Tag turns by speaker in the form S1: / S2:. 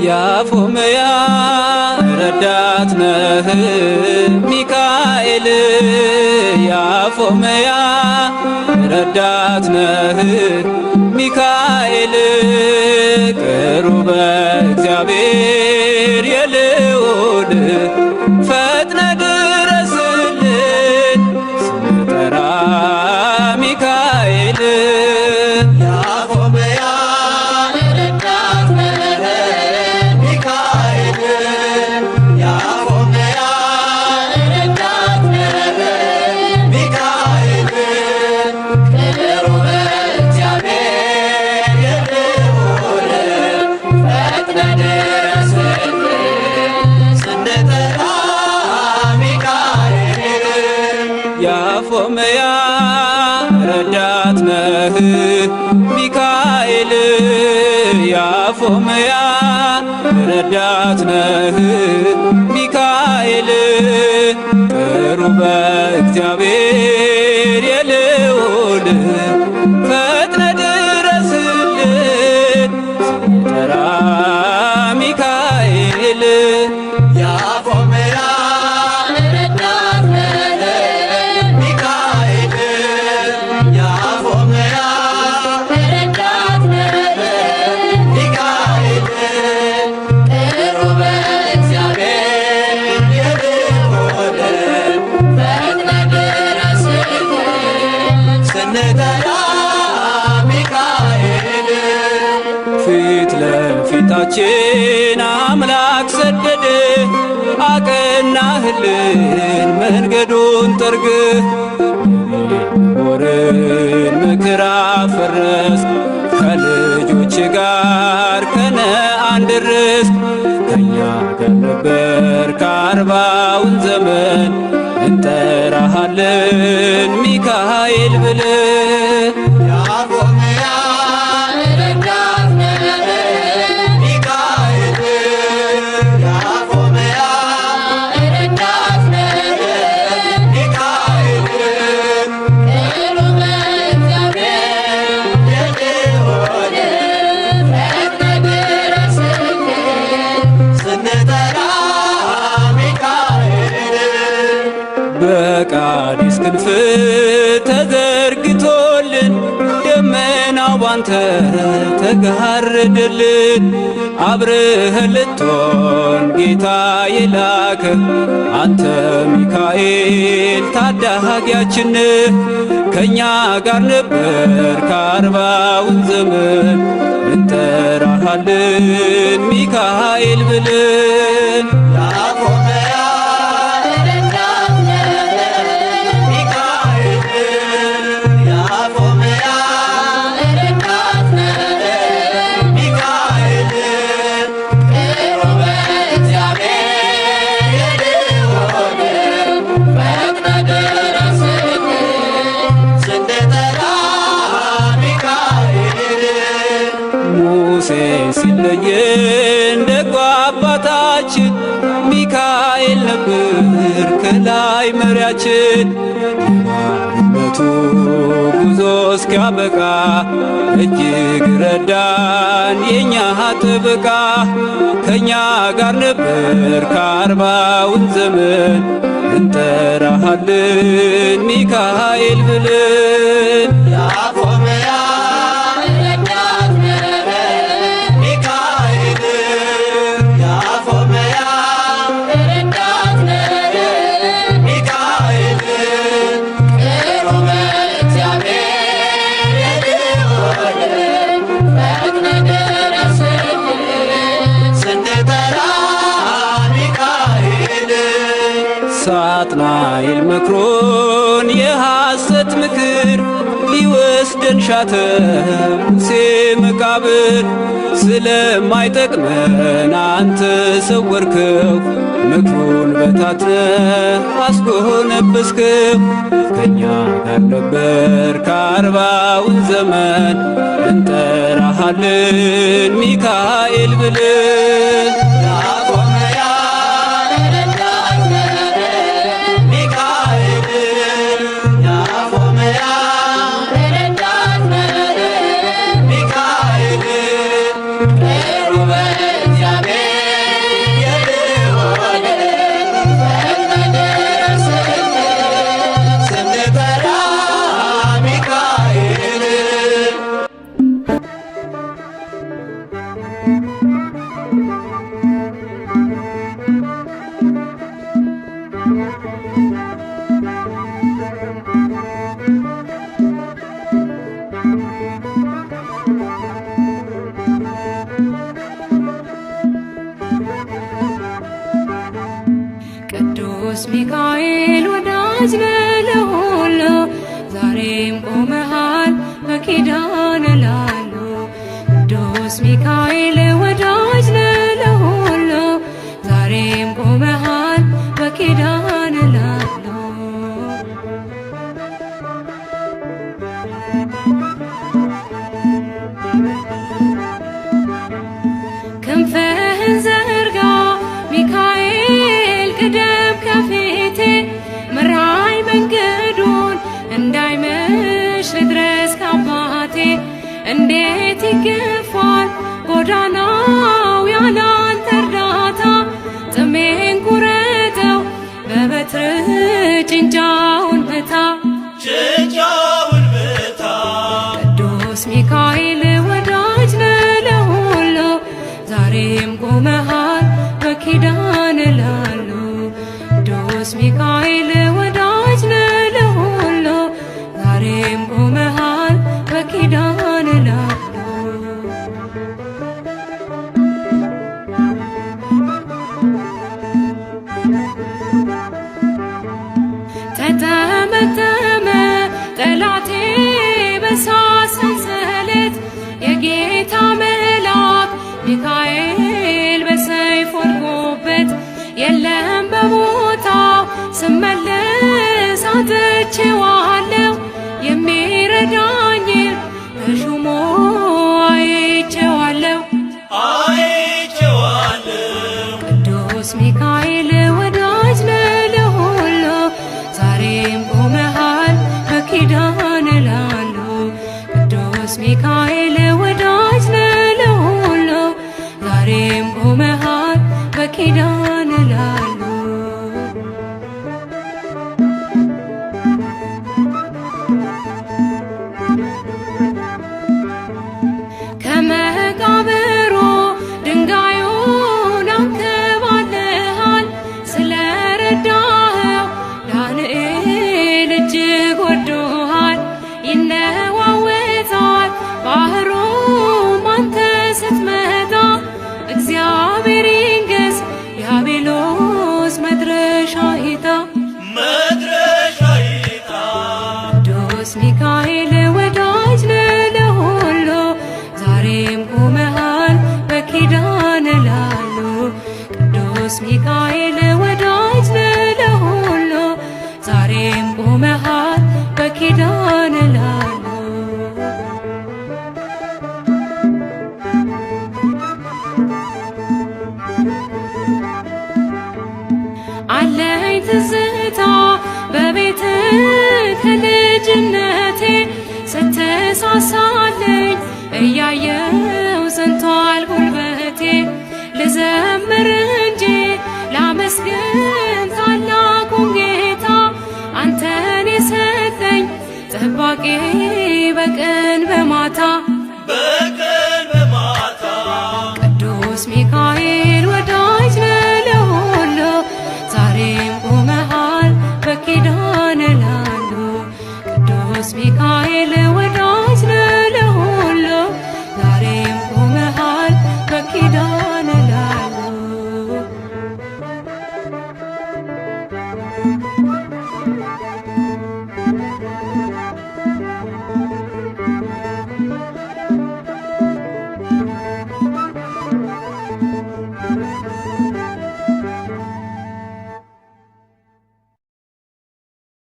S1: ያፎምያ ረዳት ነህ ሚካኤል ያፎምያ ረዳት ነህ ሚካኤል ቅሩበ እግዚአብሔር የልዑል ፈጥነ ድረስልን ስንጠራ ሚካኤል
S2: ያፎምያ ረዳት ነህ ሚካኤል ያፎምያ ረዳት ነህ ሚካኤል ቅሩበ እግዚአብሔር የልዑል ፈጥነ ድረስልን ስንጠራ ሚካኤል
S1: ያፎምያ ረዳት ነህ ሚካኤል ያፎምያ ረዳት ነህ ሚካኤል ቅሩበ እግዚአብሔር የልዑል ፈጥነ ድረስልን ስንጠራ ሚካኤል
S2: ያፎምያ ረዳት ነህ ሚካኤል ያፎምያ ረዳት ነህ ሚካኤል ቅሩበ እግዚአብሔር የልዑል ፈጥነ ድረስልን ስንጠራ ሚካኤል
S1: ፊት ለፊታችን አምላክ ሰደደ አቀናህልን መንገዱን ጠርግህ ወርን ምክር አፈረስ ከልጆች ጋር ከነዓን ደረስክ ከእኛ ጋር ነበር ከአርባውን ዘመን እንጠራሃለን ሚካኤል ብለን
S2: ያፎምያ ረዳት ነህ ሚካኤል ያፎምያ ረዳት ነህ ሚካኤል ቅሩበ እግዚአብሔር የልዑል ፈጥነ ድረስልን ስንጠራ ሚካኤል
S1: በቃዲስ ክንፍ ተዘርግቶልን ደመናው ባንተ ተጋረደልን አብረኸን ልትሆን ጌታ የላከ አንተ ሚካኤል ታዳጊያችን ከእኛ ጋር ነበር ከአርባውን ዘመን እንጠራሃለን ሚካኤል ብለን
S2: ያፎምያ ረዳት ነህ ሚካኤል ያፎምያ ረዳት ነህ ሚካኤል ቅሩበ እግዚአብሔር የልዑል ፈጥነ ድረስልን ስንጠራ ሚካኤል
S1: ሙሴ ሲለየን ደጎ አባታችን ሚካኤል ነበር ከላይ መሪያችን የባርነቱ ጉዞ እስኪያበቃ እጅግ ረዳን የእኛ ጥበቃ ከእኛ ጋር ነበር ከአርባውን ዘመን እንጠራሃለን ሚካኤል ብለን
S2: ያፎምያ ረዳት ነህ ሚካኤል ያፎምያ ረዳት ነህ ሚካኤል ቅሩበ እግዚአብሔር የልዑል ፈጥነ ድረስልን ስንጠራ ሚካኤል
S1: ሳጥናኤል መክሮን የሐሰት ምክር ሊወስደን ሻተ ሙሴ መቃብር ስለማይጠቅመን አንተ ሰወርከው ምክሩን በታትነህ አስጎነበስከው ከእኛ ጋር ነበር ከአርባውን ዘመን እንጠራሃለን ሚካኤል ብለን
S2: ያፎምያ ረዳት ነህ ሚካኤል ያፎምያ ረዳት ነህ ሚካኤል ቅሩበ እግዚአብሔር
S3: ቅዱስ ሚካኤል ወዳጅ ነህ ለሁሉ ዛሬም ቆመሃል በኪዳን ላሉ ቅዱስ ሚካኤል ወዳጅ ነህ ለሁሉ ዛሬም ቆመሃል በኪዳን ላሉ ክንፍህን ዘርጋ ሚካኤል ቅደም ከፊቴ ምራኝ መንገዱን እንዳይመሽ ልድረስ ከአባቴ እንዴት ይገፋል ጎዳናው ያላንተ እርዳታ ጥሜን ቁረጠው በበትር ጭንጫውን ምታ
S2: ጭንጫውን ምታ
S3: ቅዱስ ሚካኤል ወዳጅ ነህ ለሁሉ ዛሬም ቆመሃል በኪዳን ላሉ ቅዱስ ሚካኤል ወዳጅ ነህ ለሁሉ ዛሬም ቆመሃል በኪዳን ላሉ ተጠመጠመ ጠላቴ በእሳት ሰንሰለት የጌታ መልአክ ሚካኤል በሰይፍ ወድቆበት የለም በቦታው ስመለስ አጥቼዋለሁ የሚረዳኝን በሹሙ አይቼዋለሁ ቅዱስ ሚካኤል ወዳጅ ነህ ለሁሉ ዛሬም ቆመሃል በኪዳን ላሉ ቅዱስ ሚካኤል ወዳጅ ነህ ለሁሉ ዛሬም ቆመሃል በኪዳን ላሉ ከመቃብሩ ድንጋዩን አንከባልሃል ስለረዳኸው ዳንኤል እጅግ ወዶሃል ይነዋወጣል ባህሩም አንተ ስትመጣ እግዚአብሔር ይንገስ ዲያብሎስ መድረሻ ይታ ቅዱስ ሚካኤል ወዳጅ ነህ ለሁሉ ዛሬም ቆመሃል በኪዳን ላሉ ቅዱስ ሚካኤል ወዳጅ ነህ ለሁሉ ዛሬም ቆመሃል በኪዳን ላሉ አለኝ ትዝታ በቤት ከልጅነቴ ስትሳሳለኝ እያየው ሰንቷል ጉልበቴ ልዘምር እንጂ ላመስግን ታላቁን ጌታ አንተን የሰጠኝ ጠባቂ በቀን በማታ ቅዱስ ሚካኤል ወዳጅ ነህ ለሁሉ ዛሬም ቆመሃል በኪዳን ላሉ ቅዱስ ሚካኤል ወዳጅ ነህ ለሁሉ ዛሬም ቆመሃል በኪዳን ላሉ